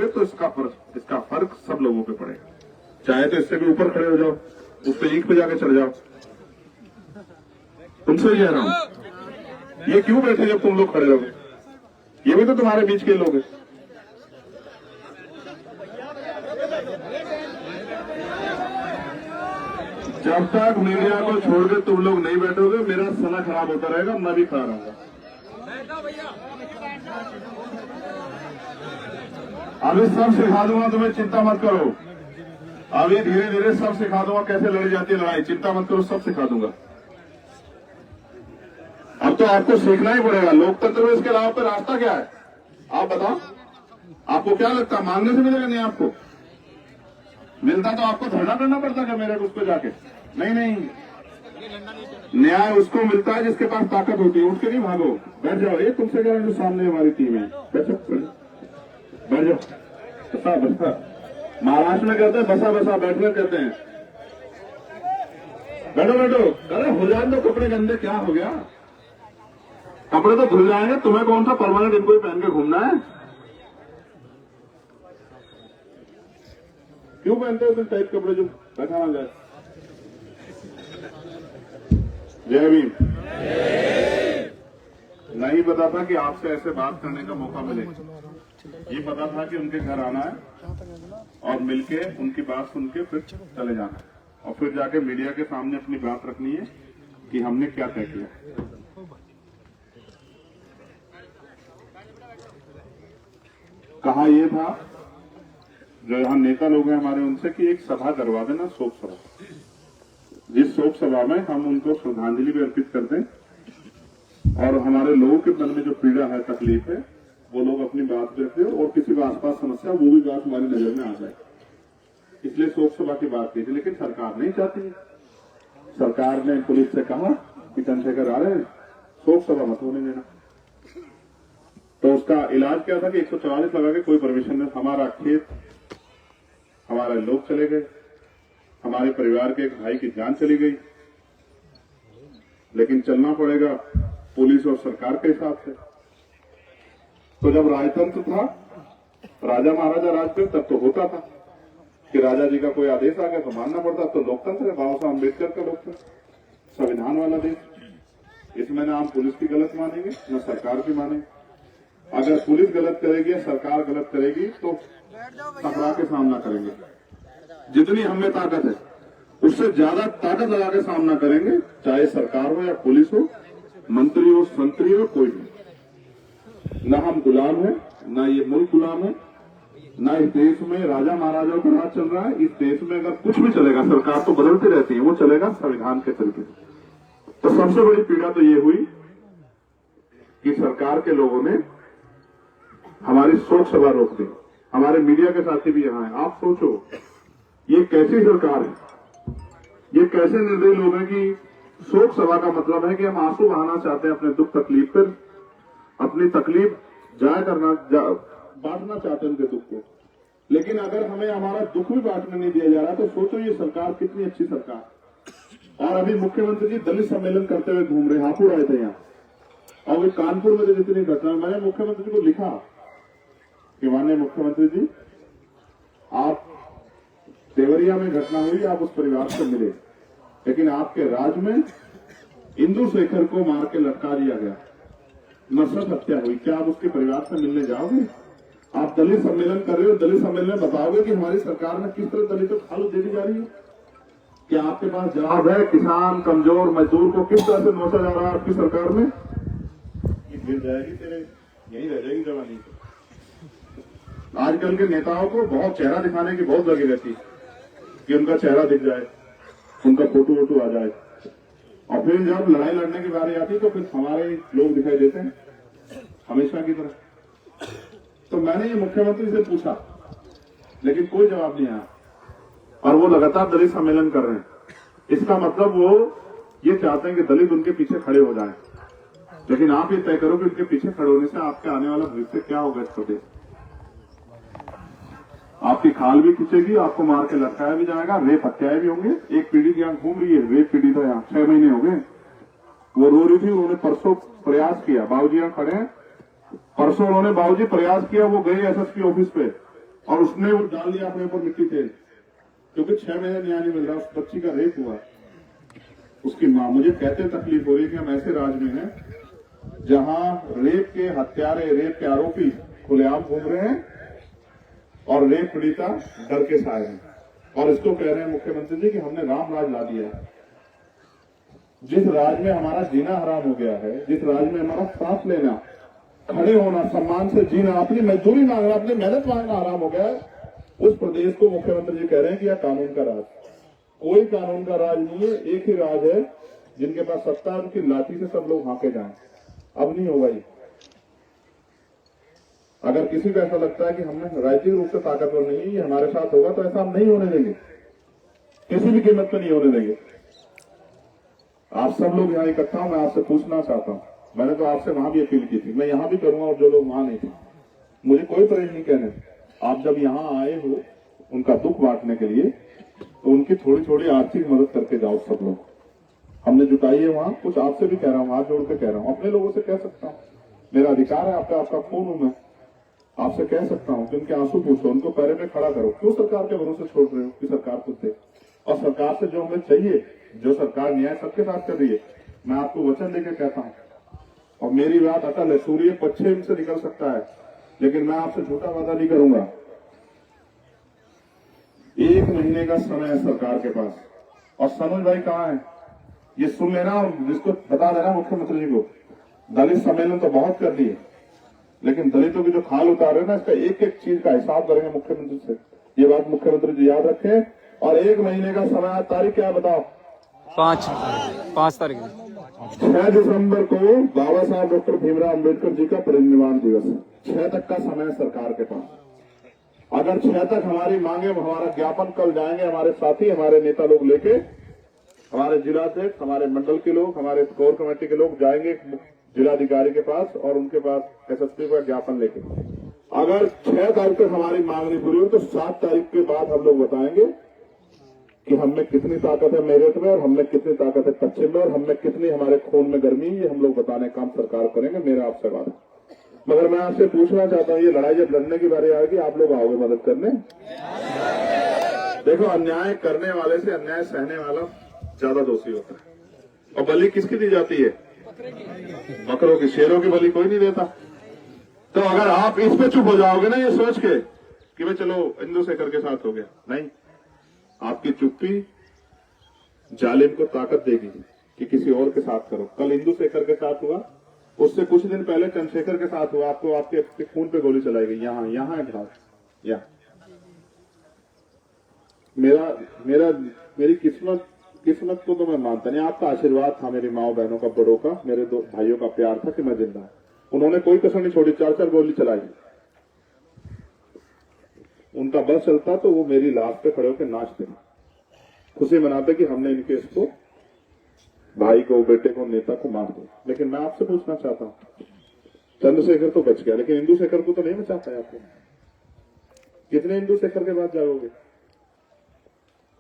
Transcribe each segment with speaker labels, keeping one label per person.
Speaker 1: पे, तो इसका फर्क सब लोगों पे पड़ेगा। चाहे तो इससे भी ऊपर खड़े हो जाओ, उस पे ईंट पे जाके चढ़ जाओ। तुमसे कह रहा हूं, ये क्यों बैठे जब तुम लोग खड़े हो? ये भी तो तुम्हारे बीच के लोग हैं। जब तक मीडिया को छोड़ के तुम लोग नहीं बैठोगे, मेरा सना खराब होता रहेगा, मैं भी खड़ा रहूंगा। अभी सब सिखा दूंगा तुम्हें, चिंता मत करो। अभी धीरे धीरे सब सिखा दूंगा कैसे लड़ी जाती है लड़ाई, चिंता मत करो, सब सिखा दूंगा। अब तो आपको सीखना ही पड़ेगा। लोकतंत्र में इसके अलावा पे रास्ता क्या है आप बताओ? आपको क्या लगता है मांगने से मिलेगा? नहीं, आपको मिलता तो आपको धरना करना पड़ता क्या मेरे उस पर जाके? नहीं, न्याय उसको मिलता है जिसके पास ताकत होती है। उठ के नहीं भागो, बैठ जाओ। ये तुमसे कह रहे जो सामने हमारी टीम है, बैठ जाओ। बसा महाराष्ट्र में कहते हैं बसा बसा, बैठना कहते हैं। बैठो। अरे हो जाए तो कपड़े गंदे, क्या हो गया? कपड़े तो धुल जाएंगे, तुम्हें कौन सा परमानेंट इनको ही पहन के घूमना है? क्यों पहनते हो तुम टाइट कपड़े जो बैठा ना जाए? जय भीम। नहीं पता था कि आपसे ऐसे बात करने का मौका मिले। ये पता था कि उनके घर आना है और मिलके उनकी बात सुन के फिर चले जाना है, और फिर जाके मीडिया के सामने अपनी बात रखनी है कि हमने क्या तय किया। कहा यह था जो यहाँ नेता लोग हैं हमारे, उनसे कि एक सभा करवा देना, शोक सभा, जिस शोक सभा में हम उनको श्रद्धांजलि भी अर्पित करते हैं और हमारे लोगों के मन में जो पीड़ा है, तकलीफ है, वो लोग अपनी बात रखते और किसी को आसपास समस्या, वो भी बात हमारी नजर में आ जाए। इसलिए शोक सभा की बात की थी, लेकिन सरकार नहीं चाहती। सरकार ने पुलिस से कहा कि चंद्रशेखर आ रहे हैं, शोक सभा मत होने देना। तो उसका इलाज क्या था कि 144 लगा के कोई परमिशन नहीं। हमारा खेत, हमारे लोग चले गए, हमारे परिवार के एक भाई की जान चली गई, लेकिन चलना पड़ेगा पुलिस और सरकार के हिसाब से। तो जब राजतंत्र था, राजा महाराजा राज पे, तब तो होता था कि राजा जी का कोई आदेश आ गया तो मानना पड़ता। तो लोकतंत्र है, बाबा साहब अम्बेडकर का लोकतंत्र, संविधान वाला देश। इसमें ना हम पुलिस की गलत मानेंगे न सरकार की मानेंगे। अगर पुलिस गलत करेगी या सरकार गलत करेगी तो टकरा के सामना करेंगे। जितनी हम में ताकत है उससे ज्यादा ताकत लगा के सामना करेंगे, चाहे सरकार हो या पुलिस हो, मंत्री हो, संतरी हो, कोई भी। न हम गुलाम है, न ये मुल्क गुलाम है, न इस देश में राजा महाराजाओं का राज चल रहा है। इस देश में अगर कुछ भी चलेगा, सरकार तो बदलती रहती है, वो चलेगा संविधान के तरीके से। तो सबसे बड़ी पीड़ा तो ये हुई कि सरकार के लोगों ने हमारी शोक सभा रोक दी। हमारे मीडिया के साथी भी यहाँ हैं। आप सोचो ये कैसी सरकार है, ये कैसे निर्दयी लोग हैं कि शोक सभा का मतलब है कि हम आंसू बहाना चाहते हैं अपने दुख तकलीफ पर, अपनी तकलीफ बांटना चाहते हैं उनके दुख को। लेकिन अगर हमें हमारा दुख भी बांटने नहीं दिया जा रहा तो सोचो ये सरकार कितनी अच्छी सरकार। और अभी मुख्यमंत्री जी दलित सम्मेलन करते हुए घूम रहे, हापुड़ आए थे यहाँ, और वे कानपुर में जितनी घटना, मैंने मुख्यमंत्री को लिखा कि माननीय मुख्यमंत्री जी, आप देवरिया में घटना हुई, आप उस परिवार से मिले, लेकिन आपके राज में इंदु शेखर को मार के लटका दिया गया, नरसत हत्या हुई। क्या आप उसके परिवार से मिलने जाओगे? आप दलित सम्मेलन कर रहे हो, दलित सम्मेलन में बताओगे कि हमारी सरकार में किस तरह दलितों को खालू दे दी जा रही है? क्या आपके पास जवाब है? किसान, कमजोर, मजदूर को किस तरह से नोचा जा रहा है आपकी सरकार में? गिर जाएगी तेरे, यही रह जाएगी जवानी। आजकल के नेताओं को बहुत चेहरा दिखाने की बहुत लगी रहती है कि उनका चेहरा दिख जाए, उनका फोटो वोटो आ जाए, और फिर जब लड़ाई लड़ने की बारी आती तो फिर हमारे लोग दिखाई देते हैं हमेशा की तरह। तो मैंने ये मुख्यमंत्री से पूछा, लेकिन कोई जवाब नहीं आया, और वो लगातार दलित सम्मेलन कर रहे हैं। इसका मतलब वो ये चाहते हैं कि दलित उनके पीछे खड़े हो जाएं। लेकिन आप ये तय करो कि उनके पीछे खड़े होने से आपके आने वाला भविष्य क्या होगा इस प्रदेश। आपकी खाल भी खींचेगी, आपको मार के लटकाया भी जाएगा, रेप हत्याएं भी होंगे। एक पीड़ित यहाँ घूम रही है, रेप पीड़ित है यहाँ, 6 महीने हो गए, वो रो रही थी। उन्होंने परसों प्रयास किया, बाबूजी यहाँ खड़े हैं, परसों उन्होंने बाबूजी प्रयास किया, वो गए एसएसपी ऑफिस पे और उसने वो डाल दिया अपने ऊपर मिट्टी तेल, क्योंकि 6 महीने न्याय नहीं मिल रहा। उस बच्ची का रेप हुआ, उसकी मां मुझे कहते तकलीफ हो रही है कि हम ऐसे राज्य में हैं जहां रेप के हत्यारे, रेप के आरोपी खुलेआम घूम रहे हैं और रेप पीड़िता डर के साए हैं, और इसको कह रहे हैं मुख्यमंत्री जी कि हमने राम राज ला दिया है। जिस राज्य में हमारा जीना हराम हो गया है, जिस राज्य में हमारा सांस लेना, खड़े होना, सम्मान से जीना, अपनी मजदूरी मांगना, अपनी मेहनत मांगना हराम हो गया है, उस प्रदेश को मुख्यमंत्री जी कह रहे हैं कि यह कानून का राज। कोई कानून का राज नहीं है, एक ही राज है, जिनके पास सत्ता है उनकी लाठी से सब लोग हाँके जाएं। अब नहीं होगा ये। अगर किसी को ऐसा लगता है कि हमने राजनीतिक रूप से ताकतवर नहीं है, ये हमारे साथ होगा, तो ऐसा हम नहीं होने देंगे, किसी भी कीमत पर नहीं होने देंगे। आप सब लोग यहाँ इकट्ठा हूं, मैं आपसे पूछना चाहता हूं, मैंने तो आपसे वहां भी अपील की थी, मैं यहां भी करूंगा, और जो लोग वहां नहीं थे, मुझे कोई परहेज नहीं कहने। आप जब यहाँ आए हो उनका दुख बांटने के लिए, तो उनकी थोड़ी थोड़ी आर्थिक मदद करके जाओ। सब लोग हमने जुटाई है वहां, कुछ आपसे भी कह रहा हूं, हाथ जोड़ के कह रहा हूं, अपने लोगों से कह सकता हूं, मेरा अधिकार है, आपका खून हूं मैं, आपसे कह सकता हूं कि उनके आंसू पूछो, उनको पैरे पे खड़ा करो। क्यों सरकार के भरोसे छोड़ रहे हो कि सरकार खुद दे? और सरकार से जो हमें चाहिए, जो सरकार न्याय सबके साथ कर रही है, मैं आपको वचन देकर कहता हूं, और मेरी बात अटल है, सूर्य पश्चिम से निकल सकता है, लेकिन मैं आपसे झूठा वादा नहीं करूंगा। 1 महीने का समय है सरकार के पास, और सनोज भाई कहाँ है ये सुन लेना, और जिसको बता देना मुख्यमंत्री जी को, दलित सम्मेलन तो बहुत कर लिए, लेकिन दलितों की जो खाल उतार रहे ना, इसका एक एक चीज का हिसाब करेंगे मुख्यमंत्री से। ये बात मुख्यमंत्री जी याद रखें। और 1 महीने का समय, तारीख क्या बताओ?
Speaker 2: 5 तारीख
Speaker 1: 6 दिसंबर को बाबा साहब डॉक्टर भीमराव अंबेडकर जी का परिनिर्वाण दिवस है। 6 तक का समय है सरकार के पास। अगर 6 तक हमारी मांगे, हमारा ज्ञापन कल जाएंगे हमारे साथी, हमारे नेता लोग लेके, हमारे जिलाध्यक्ष, हमारे मंडल के लोग, हमारे कोर कमेटी के लोग जाएंगे जिलाधिकारी के पास और उनके पास एसएसपी का ज्ञापन लेके। अगर 6 तारीख तक हमारी मांग नहीं पूरी हो तो 7 तारीख के बाद हम लोग बताएंगे कि हमने कितनी ताकत है मेरठ में, और हमने कितनी ताकत है पश्चिम में, और हमने कितनी हमारे खून में गर्मी है, ये हम लोग बताने का काम सरकार करेंगे। मेरा आपसे वादा है। मगर मैं आपसे पूछना चाहता हूँ, ये लड़ाई जब लड़ने की बारी आएगी, आप लोग आओगे मदद करने? देखो, अन्याय करने वाले से अन्याय सहने वाला ज्यादा दोषी होता है। और बलि किसकी दी जाती है? बकरों की। शेरों की बलि कोई नहीं देता। तो अगर आप इस पे चुप हो जाओगे ना, ये सोच के कि भाई चलो इंदु शेखर के साथ हो गया, नहीं, आपकी चुप्पी जालिम को ताकत देगी कि किसी और के साथ करो। कल इंदु शेखर के साथ हुआ, उससे कुछ दिन पहले चंद्रशेखर के साथ हुआ, आपको आपके खून पे गोली चलाई गई। यहाँ है घाव, यहाँ। मेरी किस्मत को तो मैं मानता नहीं, आपका आशीर्वाद था, मेरी माओ बहनों का, बड़ों का, मेरे 2 भाइयों का प्यार था कि मैं जिंदा। उन्होंने कोई कसर नहीं छोड़ी, 4 गोली चलाई। उनका बस चलता तो वो मेरी लाश पे खड़े होकर नाचते, खुशी मनाते कि हमने इनके इसको, भाई को, बेटे को, नेता को मार दिया। लेकिन मैं आपसे पूछना चाहता हूं, चंद्रशेखर तो बच गया, लेकिन इंदु शेखर को तो नहीं बचाता है आपको। कितने इंदु शेखर के बाद जाओगे?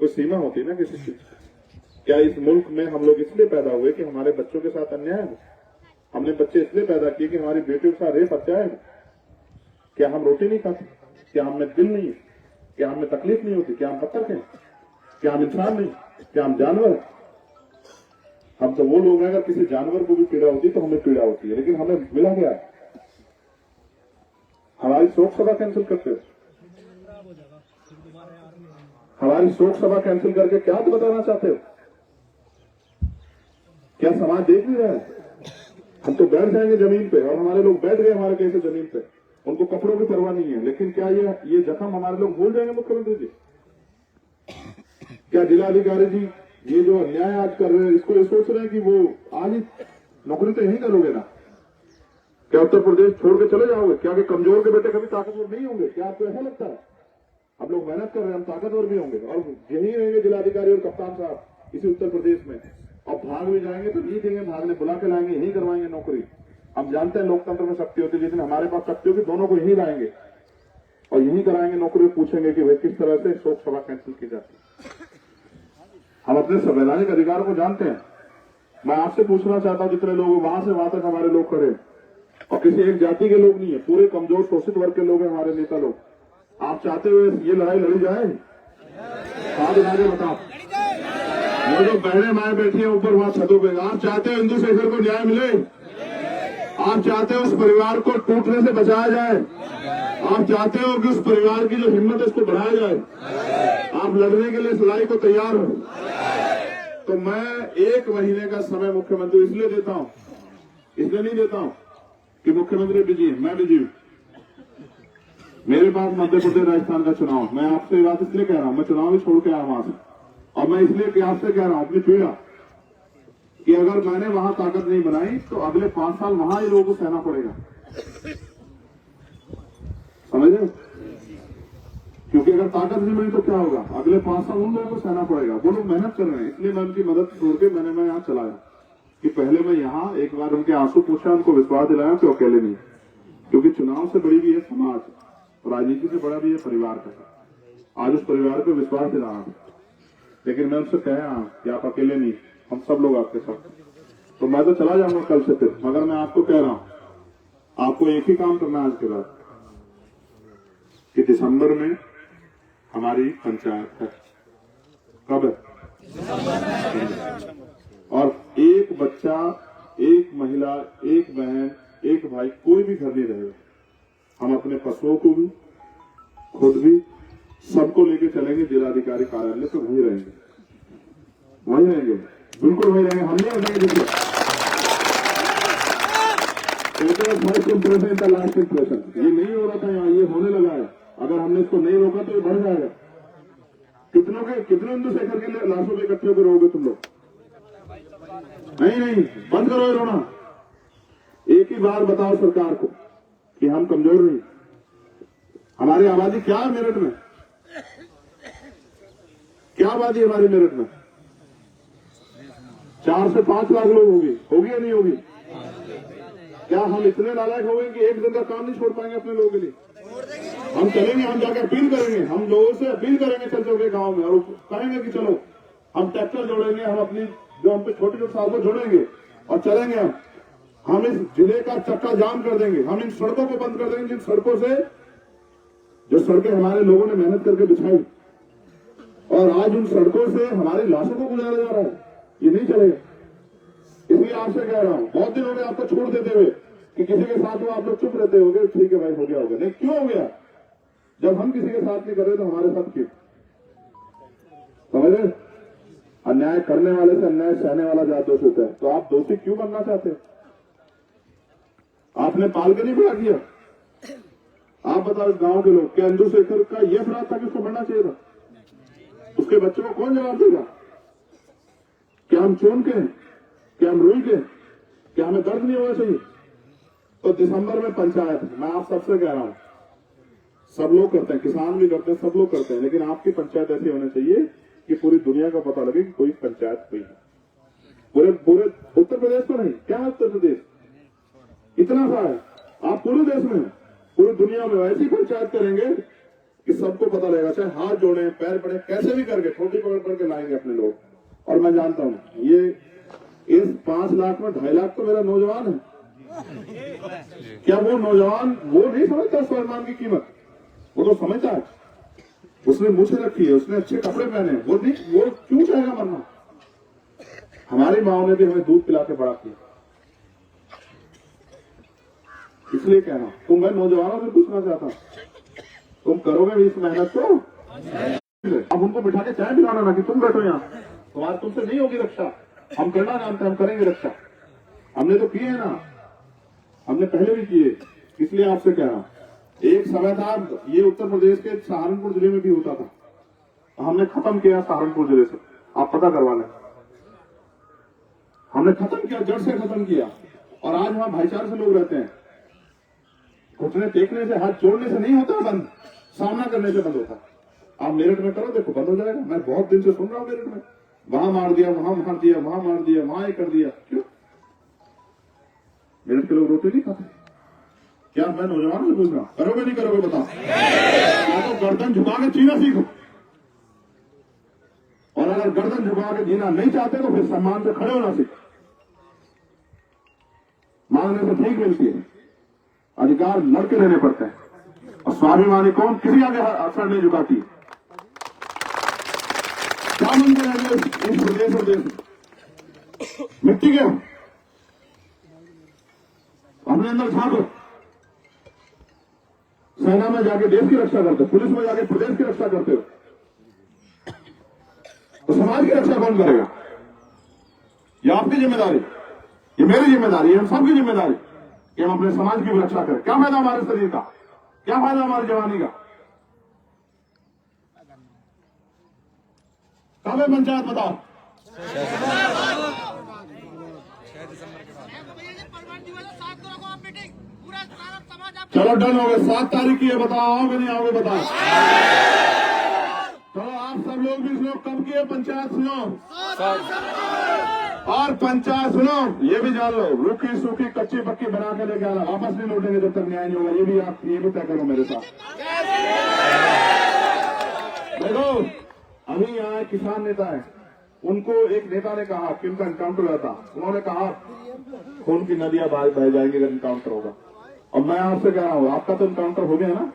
Speaker 1: कोई सीमा होती है ना किसी चीज की। क्या इस मुल्क में हम लोग इसलिए पैदा हुए कि हमारे बच्चों के साथ अन्याय हो? हमने बच्चे इसलिए पैदा किए कि हमारी बेटियों के साथ रेप हत्याएं हो? क्या हम रोटी नहीं खाते? क्या हमें दिल नहीं है? क्या हमें तकलीफ नहीं होती? क्या हम पत्थर हैं? क्या हम इंसान नहीं? क्या हम जानवर? हम तो वो लोग हैं, अगर किसी जानवर को भी पीड़ा होती है तो हमें पीड़ा होती है, लेकिन हमें मिला क्या? हमारी शोक सभा कैंसिल करते हो। हमारी शोक सभा कैंसिल करके क्या तो बताना चाहते हो? क्या समाज देख नहीं रहा है? हम तो बैठ जाएंगे जमीन पे, और हमारे लोग बैठ गए हमारे कैसे जमीन पे, उनको कपड़ों की परवाह नहीं है। लेकिन क्या ये जख्म हमारे लोग भूल जाएंगे? मुख्यमंत्री जी, क्या जिलाधिकारी जी ये जो अन्याय आज कर रहे हैं, इसको ये सोच रहे हैं कि वो आज ही नौकरी तो यही करोगे ना? क्या उत्तर प्रदेश छोड़ के चले जाओगे? क्या कि कमजोर के बेटे कभी ताकतवर नहीं होंगे? क्या आपको ऐसा लगता है? हम लोग मेहनत कर रहे हैं, हम ताकतवर भी होंगे, और यही रहेंगे जिलाधिकारी और कप्तान साहब इसी उत्तर प्रदेश में। और भाग भी जाएंगे तो नहीं देंगे, भागने बुला के लाएंगे, यही करवाएंगे नौकरी। हम जानते हैं लोकतंत्र में शक्ति होती है, जितने हमारे पास शक्ति होगी दोनों को यही लाएंगे और यही कराएंगे नौकरी। पूछेंगे कि भाई किस तरह से शोक सभा कैंसिल की जाती है। हम अपने संवैधानिक अधिकार को जानते हैं। मैं आपसे पूछना चाहता हूं, जितने लोग वहां से वहां तक हमारे लोग खड़े, और किसी एक जाति के लोग नहीं है, पूरे कमजोर शोषित वर्ग के लोग हैं हमारे नेता लोग, आप चाहते हुए ये लड़ाई लड़ी जाए? हाथ उठा के बताओ। वो जो बहने माए बैठी हैं ऊपर वहां छतों पे, आप चाहते हो हिंदू शेखर को न्याय मिले? आप चाहते हो उस परिवार को टूटने से बचाया जाए? आप चाहते हो कि उस परिवार की जो हिम्मत है उसको बढ़ाया जाए? आप लड़ने के लिए इस लड़ाई को तैयार हो? तो मैं 1 महीने का समय मुख्यमंत्री इसलिए देता हूं, इसलिए नहीं देता हूं कि मुख्यमंत्री बिजी है, मैं बिजी हूं। मेरे पास मध्य प्रदेश राजस्थान का चुनाव, मैं आपसे ये बात इसलिए कह रहा हूं, मैं चुनाव भी छोड़ के आया वहां से, और मैं इसलिए आपसे कह रहा हूं अपनी पीड़ा कि अगर मैंने वहां ताकत नहीं बनाई तो अगले 5 साल वहां ही लोगों को सहना पड़ेगा, समझ रहे? क्योंकि अगर ताकत नहीं बनी तो क्या होगा? अगले 5 साल उन लोगों को सहना पड़ेगा। वो लोग मेहनत कर रहे हैं, इसलिए मैं उनकी मदद छोड़ के मैं यहाँ चला आया कि पहले मैं यहाँ एक बार उनके आंसू पूछा, उनको विश्वास दिलाया कि अकेले नहीं, क्योंकि चुनाव से बड़ी भी है समाज, राजनीति से बड़ा भी है परिवार का। आज उस परिवार को विश्वास दिलाया, लेकिन मैं उनसे कह रहा हूं कि आप अकेले नहीं, हम सब लोग आपके साथ। तो मैं तो चला जाऊंगा कल से फिर, मगर मैं आपको कह रहा हूं आपको एक ही काम करना है आज के बाद कि दिसंबर में हमारी पंचायत है। कब है? और एक बच्चा, एक महिला, एक बहन, एक भाई, कोई भी घर नहीं रहेगा। हम अपने पशुओं को भी, खुद भी, सबको लेके चलेंगे जिलाधिकारी कार्यालय पे, वहीं रहेंगे, वहीं रहेंगे, बिल्कुल वहीं रहेंगे। हम नहीं रहेंगे फर्स्ट इंप्रेशन, लास्ट इंप्रेशन, ये नहीं हो रहा था यहाँ, ये होने लगा है। अगर हमने इसको नहीं रोका तो ये बढ़ जाएगा। कितने हिंदू शेखर के लिए लाशों पे इकट्ठे होकर रहोगे तुम लोग? नहीं, बंद करो ये रोना। एक ही बार बताओ सरकार को कि हम कमजोर नहीं। हमारी आबादी क्या है मेरठ में? क्या आबादी है हमारी मेरठ में? 4 से 5 लाख लोग होगी या नहीं होगी? क्या हम इतने नालायक हो गए कि एक दिन का काम नहीं छोड़ पाएंगे अपने लोगों के लिए? हम चलेंगे, हम जाकर अपील करेंगे, हम लोगों से अपील करेंगे चल चल के गाँव में, और कहेंगे कि चलो हम ट्रैक्टर जोड़ेंगे, हम अपनी जो हम पे छोटे छोटे साधन जोड़ेंगे और चलेंगे। हम इस जिले का चक्का जाम कर देंगे, हम इन सड़कों को बंद कर देंगे, जिन सड़कों से जो सड़कें हमारे लोगों ने मेहनत करके बिछाई, और आज उन सड़कों से हमारी लाशों को गुजारा जा रहा है। ये नहीं चलेगा। इसलिए आपसे कह रहा हूं, बहुत दिन हो गए आपको छोड़ देते हुए कि किसी के साथ हो आप लोग चुप रहते होगे, ठीक है भाई हो गया होगा। नहीं, क्यों हो गया? जब हम किसी के साथ नहीं कर रहे तो हमारे साथ क्यों? समझ रहे? अन्याय करने वाले से अन्याय सहने वाला ज्यादा दोष होता है। तो आप दोषी क्यों बनना चाहते हैं? आपने पाल के नहीं बड़ा किया। आप बताओ इस गांव के लोग, क्या हिंदू शेखर का यह अपराध था कि उसको बढ़ना चाहिए था? उसके बच्चों को कौन जवाब देगा? क्या हम चून के, क्या हम रुई के, क्या हमें दर्द नहीं होना चाहिए? तो दिसंबर में पंचायत है। मैं आप सबसे कह रहा हूं, सब लोग करते हैं, किसान भी करते हैं, सब लोग करते हैं, लेकिन आपकी पंचायत ऐसी होनी चाहिए कि पूरी दुनिया को पता लगे कि कोई पंचायत हुई है। पूरे उत्तर प्रदेश को नहीं, क्या है उत्तर प्रदेश इतना सा है, आप पूरे देश में, पूरी दुनिया में ऐसी पंचायत करेंगे कि सबको पता लगेगा। चाहे हाथ जोड़े, पैर पड़े, कैसे भी करके ठोटी पकड़ पकड़ के लाएंगे अपने लोग। और मैं जानता हूं ये इस 5 लाख में 2.5 लाख तो मेरा नौजवान है। क्या वो नौजवान वो नहीं समझता स्वाभिमान की कीमत? वो तो समझता है। उसने मूछें रखी है, उसने अच्छे कपड़े पहने, वो नहीं, वो क्यों चाहेगा मरना? हमारी माओ ने भी हमें दूध पिला के बड़ा किया। इसलिए कहना, तो मैं नौजवानों से पूछना चाहता हूं, तुम करोगे भी इस मेहनत को? अब उनको बिठा के चाय पिलाना ना कि तुम बैठो यहाँ, तुम्हारे तुमसे नहीं होगी रक्षा। हम करना जानते हैं, हम करेंगे रक्षा। हमने तो किए है ना, हमने पहले भी किए। इसलिए आपसे कह रहा हूं, एक समय था ये उत्तर प्रदेश के सहारनपुर जिले में भी होता था, हमने खत्म किया सहारनपुर जिले से। आप पता करवा लें, हमने खत्म किया, जड़ से खत्म किया। और आज वहां भाईचारे से लोग रहते हैं। घुटने टेकने से, हाथ जोड़ने से नहीं होता बंद, सामना करने से बंद होता। आप मेरठ में करो, देखो बंद हो जाएगा। मैं बहुत दिन से सुन रहा हूं मेरठ में, वहां मार दिया, वहां मार दिया, वहां मार दिया, वहां ये कर दिया। क्यों? मेरठ के लोग रोटी नहीं खाते क्या? मैं नौजवान से पूछ रहा हूं, करोगे नहीं करोगे बताओ? या तो गर्दन झुका के जीना सीखो, और अगर गर्दन झुका के जीना नहीं चाहते तो फिर सम्मान से खड़े होना सीखो। मांगने से ठीक मिलती है, अधिकार लड़के लेने पड़ते हैं। और स्वाभिमानी कौन किसी आगे असर नहीं झुकाती। क्या बनते रहेंगे इस प्रदेश और देश में? मिट्टी के अपने अंदर झांको। सेना में जाके देश की रक्षा करते हो, पुलिस में जाके प्रदेश की रक्षा करते हो, तो समाज की रक्षा कौन करेगा? ये आपकी जिम्मेदारी, ये मेरी जिम्मेदारी, ये हम सबकी जिम्मेदारी कि हम अपने समाज की भी रक्षा करें। क्या फायदा हमारे शरीर का, क्या फायदा हमारी जवानी का? कब है पंचायत बताओ? चलो डन हो गए, 7 तारीख की है, बताओ आओगे नहीं आओगे बताओ। चलो आप सब लोग भी सुनो, कब की है पंचायत सुनो, और पंचायत सुनो ये भी जान लो, रूखी सूखी कच्ची पक्की बना के लेके आना, वापस नहीं लौटेंगे जब तक न्याय नहीं होगा। ये भी आप ये भी तय करो मेरे साथ। देखो अभी यहाँ किसान नेता है, उनको एक नेता ने कहा कि उनका एनकाउंटर हुआ था, उन्होंने कहा खून की नदियां बह जाएंगी अगर एनकाउंटर होगा। और मैं आपसे कह रहा हूं, आपका तो एनकाउंटर हो गया ना,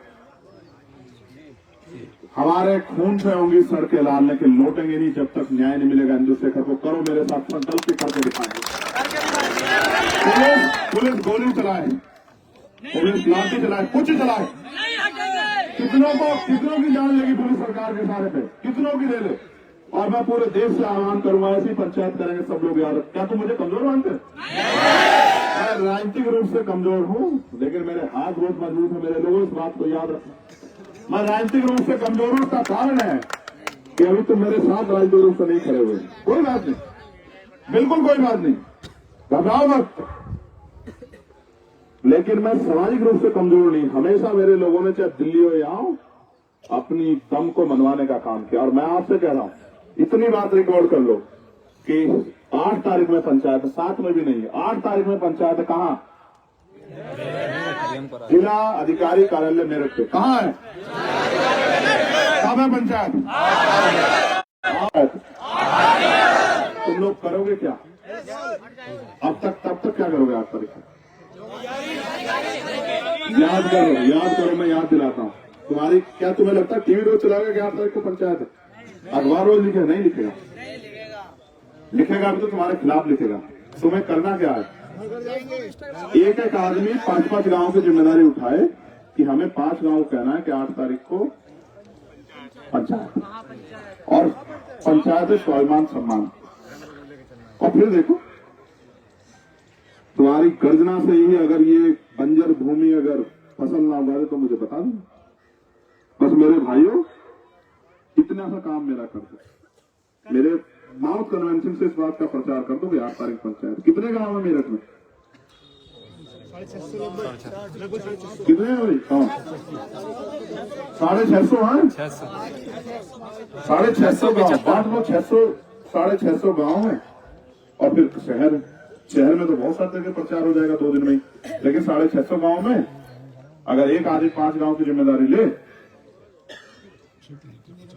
Speaker 1: हमारे खून से होंगी सड़कें लाल, लेकिन लौटेंगे नहीं जब तक न्याय नहीं मिलेगा। इंदुशेखर को करो मेरे साथ संकल्प भी करके दिखाएंगे। पुलिस गोली चलाए, पुलिस लाठी चलाए, कुछ चलाए, कितनों की जान लेगी पुलिस सरकार के सहारे पे, कितनों की ले ले। और मैं पूरे देश से आह्वान करूंगा, ऐसी पंचायत करेंगे सब लोग याद। क्या तुम मुझे कमजोर मानते? मैं राजनीतिक रूप से कमजोर हूं, लेकिन मेरे हाथ बहुत मजबूत है। मेरे लोगों इस बात को याद रखना, मैं राजनीतिक रूप से कमजोर हूं। उसका कारण है कि अभी तुम मेरे साथ राजनीतिक रूप से नहीं खड़े हुए। कोई बात नहीं, बिल्कुल कोई बात नहीं, घबराओ मत। लेकिन मैं सामाजिक रूप से कमजोर नहीं। हमेशा मेरे लोगों ने चाहे दिल्ली हो या अपनी दम को मनवाने का काम किया। और मैं आपसे कह रहा हूं, इतनी बात रिकॉर्ड कर लो कि 8 तारीख में पंचायत, 7 में भी नहीं, 8 तारीख में पंचायत कहां? जिला अधिकारी कार्यालय मेरठ पे। कहां है? कब है पंचायत? तुम लोग करोगे क्या अब तक? तब तक क्या करोगे 8 तारीख? याद करो, मैं याद दिलाता हूं तुम्हारी। क्या तुम्हें लगता है टीवी रोज चलाएगा कि 8 तारीख को पंचायत है? अखबार रोज लिखेगा? नहीं लिखेगा। लिखेगा भी तो तुम्हारे खिलाफ लिखेगा। तुम्हें करना क्या है? एक एक आदमी 5-5 गांव की जिम्मेदारी उठाए कि हमें 5 गांव कहना है कि 8 तारीख को पंचायत, और पंचायत स्वाभिमान सम्मान। और फिर देखो तुम्हारी गर्जना से ही अगर ये बंजर भूमि अगर फसल ना उगाए तो मुझे बता दो। बस मेरे भाइयों, इतना सा काम मेरा कर दो। मेरे माउथ कन्वेंशन से इस बात का प्रचार कर दो कि 8 तारीख पंचायत। कितने गांव है मेरठ में? कितने हैं भाई? 650 है, 650 गाँव बांट लो। 650 गाँव है। और फिर शहर में तो बहुत सारे जगह प्रचार हो जाएगा 2 दिन में ही। लेकिन 650 गाँव में अगर एक आदमी 5 गाँव की जिम्मेदारी ले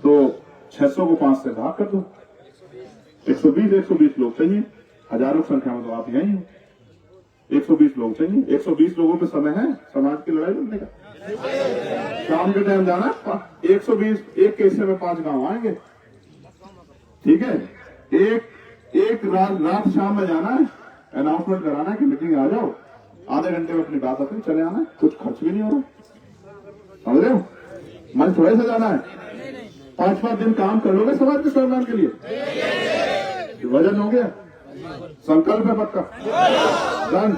Speaker 1: तो 600 को 5 से भाग कर दो। 120 लोग चाहिए, हजारों की संख्या में तो आप यही हो। 120 लोग चाहिए। 120 लोगों पे समय है समाज की लड़ाई लड़ने का। शाम के टाइम जाना, 120 एक केसे में 5 गांव आएंगे। ठीक है, एक रात शाम में जाना है, अनाउंसमेंट कराना है कि मीटिंग आ जाओ, आधे घंटे में अपनी बात अपनी चले आना है। कुछ खर्च भी नहीं हो रहा, समझ रहे हो? मन थोड़े से जाना है। 5-5 दिन काम कर लोगे समाज के सम्मान के लिए। वजन हो गया, संकल्प है पक्का, डन।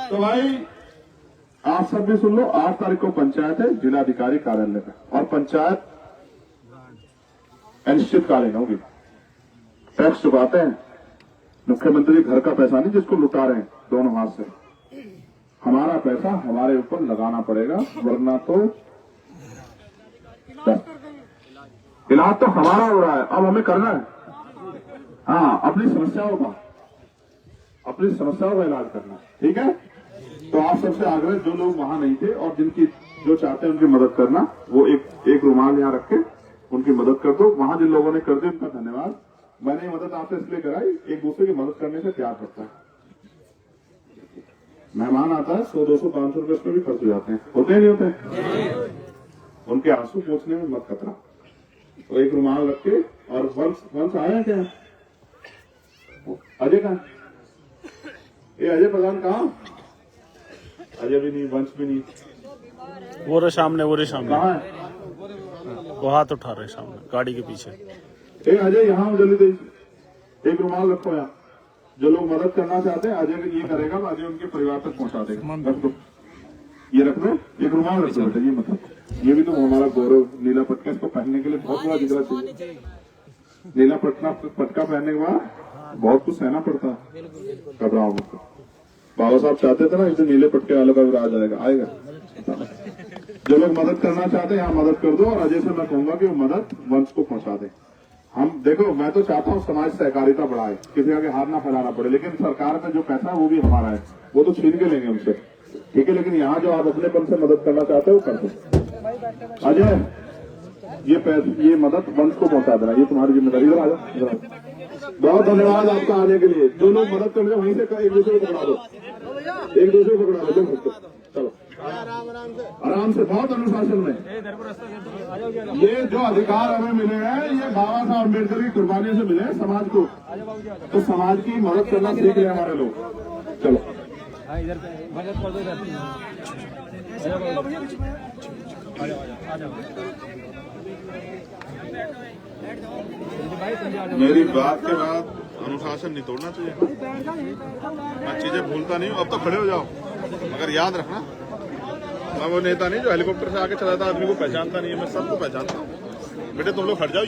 Speaker 1: तो भाई आप सब भी सुन लो, 8 तारीख को पंचायत है जिलाधिकारी कार्यालय में, और पंचायत अनिश्चितकालीन होगी। टैक्स चुकाते हैं, मुख्यमंत्री घर का पैसा नहीं जिसको लुटा रहे हैं दोनों हाथ से। हमारा पैसा हमारे ऊपर लगाना पड़ेगा, वरना तो इलाज तो हमारा हो रहा है, अब हमें करना है। हाँ, अपनी समस्याओं का इलाज करना, ठीक है? तो आप सबसे आग्रह, जो लोग वहां नहीं थे और जो चाहते हैं उनकी मदद करना, वो एक रुमाल यहाँ रख के उनकी मदद कर दो। वहां जिन लोगों ने कर दी उनका धन्यवाद। मैंने मदद आपसे इसलिए कराई, एक दूसरे की मदद करने से प्यार करता है। मेहमान आता है 100, 200, 500 रुपए उसमें भी खर्च हो जाते हैं, होते हैं नहीं होते? उनके आंसू पोंछने में मत कतरा। तो एक रुमाल रख के, और वंश आया क्या? अजय कहाँ? ये अजय प्रधान कहाँ? अजय भी नहीं, वंश भी नहीं,
Speaker 3: वो रहे सामने,
Speaker 1: कहाँ है?
Speaker 3: वो हाथ उठा रहे सामने गाड़ी के पीछे।
Speaker 1: ए अजय यहाँ हो जल्दी दे, एक रुमाल रखो यहाँ। जो लोग मदद करना चाहते हैं, अजय ये करेगा, अजय उनके परिवार तक पहुंचा देगा। रख दो, ये रख दो, एक रुमाल रख दो बेटा, ये मतलब ये भी तो हमारा गौरव। नीला पटका इसको पहनने के लिए बहुत बड़ा जिगरा चाहिए। नीला पटका पहनने के बाद बहुत कुछ सहना पड़ता है। घबराओ मत। बाबा साहब चाहते थे ना इसे नीले पटके वालों का भी राज आएगा। जो लोग मदद करना चाहते हैं यहाँ मदद कर दो, और अजय से मैं कहूंगा कि वो मदद वंश को पहुंचा दे। हम देखो, मैं तो चाहता हूँ समाज सहकारिता बढ़ाए, किसी आगे हाथ ना फैलाना पड़े, लेकिन सरकार का जो पैसा है वो भी हमारा है, वो तो छीन के लेंगे हमसे, ठीक है। लेकिन यहाँ जो आप अपनेपन से मदद करना चाहते हो, कर दो। अजय ये मदद वंश को पहुंचा देना, ये तुम्हारी जिम्मेदारी। इधर आ जाओ। बहुत धन्यवाद आपका आने के लिए। जो लोग मदद कर रहे वहीं से एक दूसरे को पकड़ा दो, एक दूसरे को पकड़ा दो। चलो आराम से, बहुत अनुशासन में। ये जो अधिकार हमें मिले हैं, ये बाबा साहब अम्बेडकर की कुर्बानियों से मिले हैं समाज को, तो समाज की मदद करना सीख रहे हमारे लोग। चलो
Speaker 4: मेरी बात के बाद अनुशासन नहीं तोड़ना चाहिए। मैं चीजें भूलता नहीं हूँ। अब तो खड़े हो जाओ, मगर याद रखना मैं वो नेता नहीं जो हेलीकॉप्टर से आके चलाता आदमी को पहचानता नहीं है। मैं सबको पहचानता हूँ। बेटे तुम लोग हट जाओ।